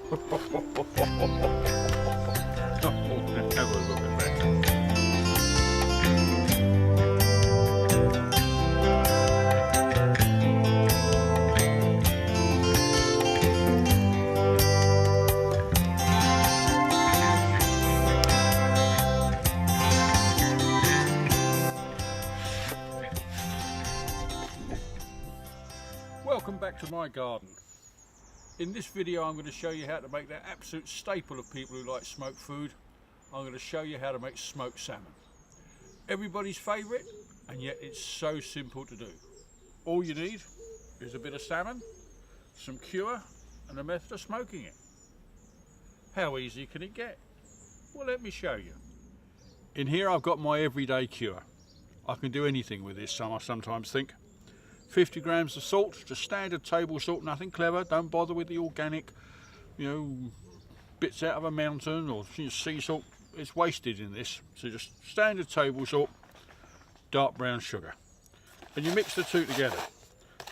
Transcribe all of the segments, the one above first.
Have a look at that. Welcome back to my garden. In this video I'm going to show you how to make that absolute staple of people who like smoked food. I'm going to show you how to make smoked salmon. Everybody's favourite, and yet it's so simple to do. All you need is a bit of salmon, some cure and a method of smoking it. How easy can it get? Well, let me show you. In here I've got my everyday cure. I can do anything with this, I sometimes think. 50 grams of salt, just standard table salt, nothing clever. Don't bother with the organic, bits out of a mountain or sea salt. It's wasted in this. So just standard table salt, dark brown sugar. And you mix the two together.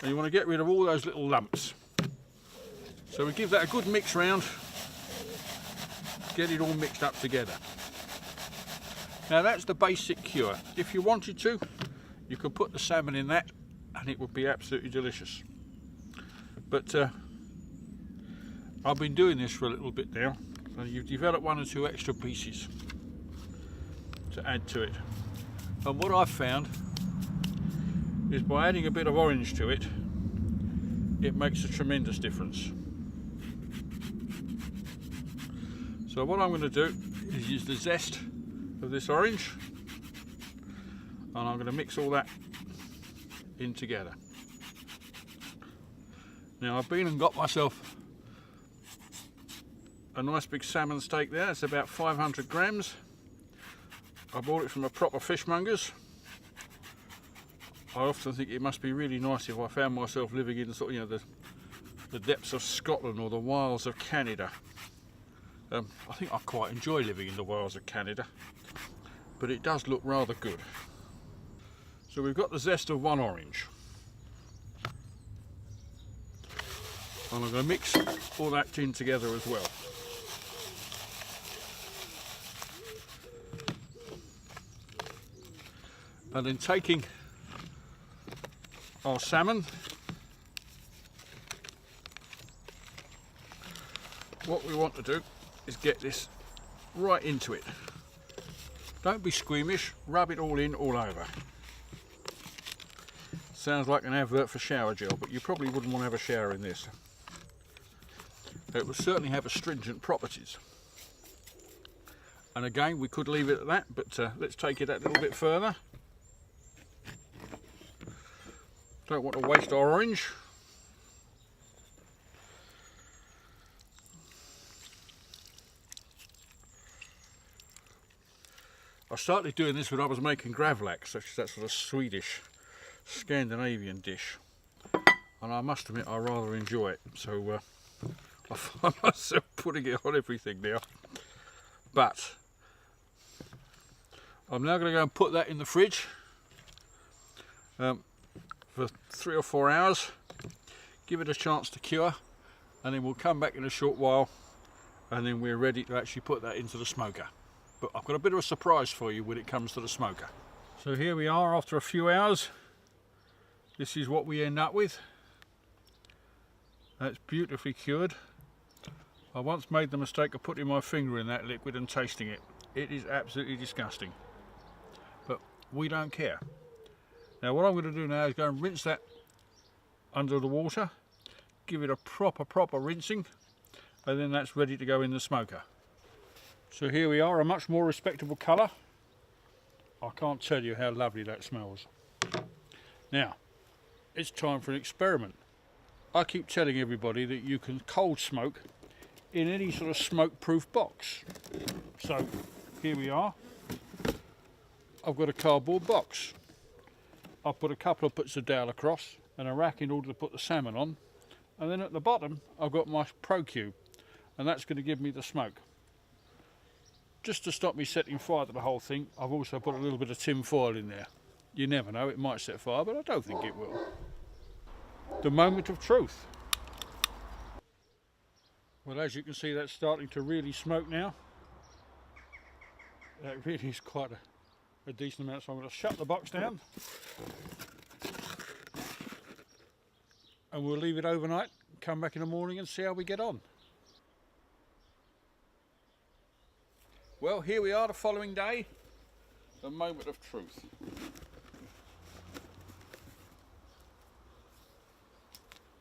And you want to get rid of all those little lumps. So we give that a good mix round. Get it all mixed up together. Now that's the basic cure. If you wanted to, you could put the salmon in that and it would be absolutely delicious. But I've been doing this for a little bit now, and you've developed one or two extra pieces to add to it. And what I've found is by adding a bit of orange to it, it makes a tremendous difference. So what I'm going to do is use the zest of this orange, and I'm going to mix all that in together. Now I've been and got myself a nice big salmon steak there. It's about 500 grams. I bought it from a proper fishmonger's. I often think it must be really nice if I found myself living in sort of, the depths of Scotland or the wilds of Canada. I think I quite enjoy living in the wilds of Canada, but it does look rather good. So we've got the zest of one orange, and I'm going to mix all that in together as well. And then taking our salmon, what we want to do is get this right into it. Don't be squeamish, rub it all in all over. Sounds like an advert for shower gel, but you probably wouldn't want to have a shower in this. It will certainly have astringent properties. And again, we could leave it at that, but let's take it a little bit further. Don't want to waste our orange. I started doing this when I was making gravlax, such as that sort of Swedish Scandinavian dish, and I must admit I rather enjoy it, so I find myself putting it on everything now. But I'm now going to go and put that in the fridge for 3 or 4 hours, give it a chance to cure, and then we'll come back in a short while and then we're ready to actually put that into the smoker. But I've got a bit of a surprise for you when it comes to the smoker. So here we are after a few hours. This is what we end up with. That's beautifully cured. I once made the mistake of putting my finger in that liquid and tasting it. It is absolutely disgusting. But we don't care. Now what I'm going to do now is go and rinse that under the water, give it a proper rinsing, and then that's ready to go in the smoker. So here we are, a much more respectable colour. I can't tell you how lovely that smells. Now, it's time for an experiment. I keep telling everybody that you can cold smoke in any sort of smoke-proof box. So here we are. I've got a cardboard box. I've put a couple of bits of dowel across and a rack in order to put the salmon on, and then at the bottom I've got my Pro Cube, and that's going to give me the smoke. Just to stop me setting fire to the whole thing, I've also put a little bit of tin foil in there. You never know, it might set fire, but I don't think it will. The moment of truth. Well, as you can see, that's starting to really smoke now. That really is quite a decent amount, so I'm going to shut the box down and we'll leave it overnight, come back in the morning and see how we get on. Well, here we are the following day, the moment of truth.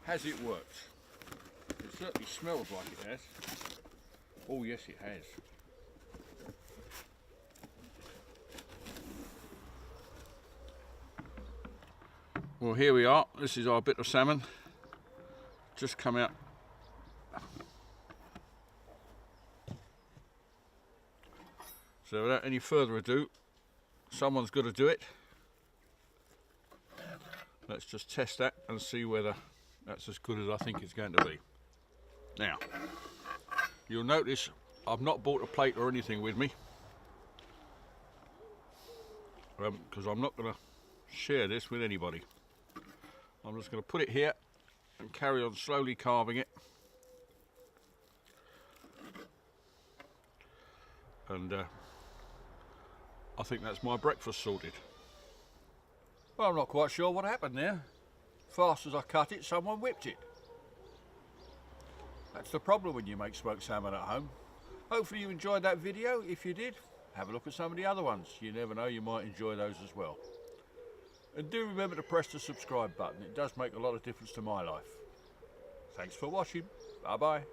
Has it worked? It certainly smells like it has. Oh yes, it has. Well, here we are. This is our bit of salmon. Just come out. So without any further ado, someone's got to do it. Let's just test that and see whether that's as good as I think it's going to be. Now, you'll notice I've not bought a plate or anything with me, because I'm not going to share this with anybody. I'm just going to put it here and carry on slowly carving it. And I think that's my breakfast sorted. Well, I'm not quite sure what happened there. Fast as I cut it, someone whipped it. That's the problem when you make smoked salmon at home. Hopefully you enjoyed that video. If you did, have a look at some of the other ones. You never know, you might enjoy those as well. And do remember to press the subscribe button. It does make a lot of difference to my life. Thanks for watching. Bye bye.